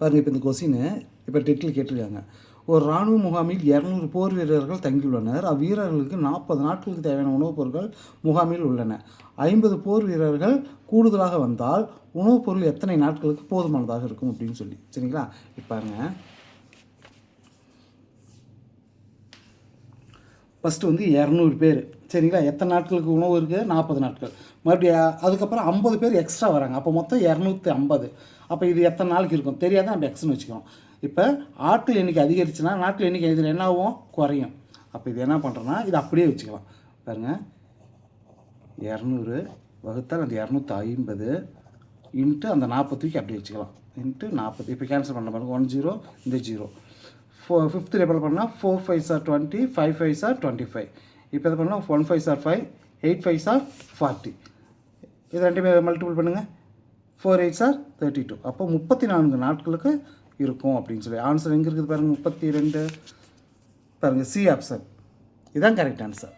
பாருங்கள், இப்போ இந்த கொஸ்டின் இப்போ டெட்டில் கேட்டிருக்காங்க. ஒரு இராணுவ முகாமில் 200 போர் வீரர்கள் தங்கியுள்ளனர். அவ்வீரர்களுக்கு 40 நாட்களுக்கு தேவையான உணவுப் பொருட்கள் முகாமில் உள்ளன. 50 போர் வீரர்கள் கூடுதலாக வந்தால் உணவுப் பொருள் எத்தனை நாட்களுக்கு போதுமானதாக இருக்கும் அப்படின்னு சொல்லி. சரிங்களா? இப்பாருங்க, ஃபஸ்ட்டு வந்து 200 பேர். சரிங்களா? எத்தனை நாட்களுக்கு உணவு இருக்குது? 40 நாட்கள். மறுபடியும் அதுக்கப்புறம் 50 பேர் எக்ஸ்ட்ரா வராங்க. அப்போ மொத்தம் 250. அப்போ இது எத்தனை நாளைக்கு இருக்கும் தெரியாத நம்ம எக்ஸ்னு வச்சுக்கோம். இப்போ ஆட்கள் எண்ணிக்கை அதிகரிச்சுன்னா நாட்கள் எண்ணிக்கை இதில் என்ன ஆகும்? குறையும். அப்போ இது என்ன பண்ணுறோன்னா இது அப்படியே வச்சுக்கலாம். பாருங்கள், 200 வகுத்தால் அந்த 250 இன்ட்டு அந்த 40 அப்படியே வச்சுக்கலாம். இன்ட்டு 40. இப்போ கேன்சல் பண்ண பாருங்கள், 1 0 இந்த 0. 5th டேபிள் பண்ணால் 4 5s are 20, 5 5s are 25. இப்போ இதை பண்ணால் 1 5s are 5, 8 5s are 40. இது ரெண்டுமே மல்டிபிள் பண்ணுங்கள். 4 8s are 32. அப்போ 34 நாட்களுக்கு இருக்கும் அப்படின்னு சொல்லி. ஆன்சர் எங்கே இருக்குது பாருங்கள், 32. பாருங்கள், சி ஆப்ஷன் இதுதான் கரெக்ட் ஆன்சர்.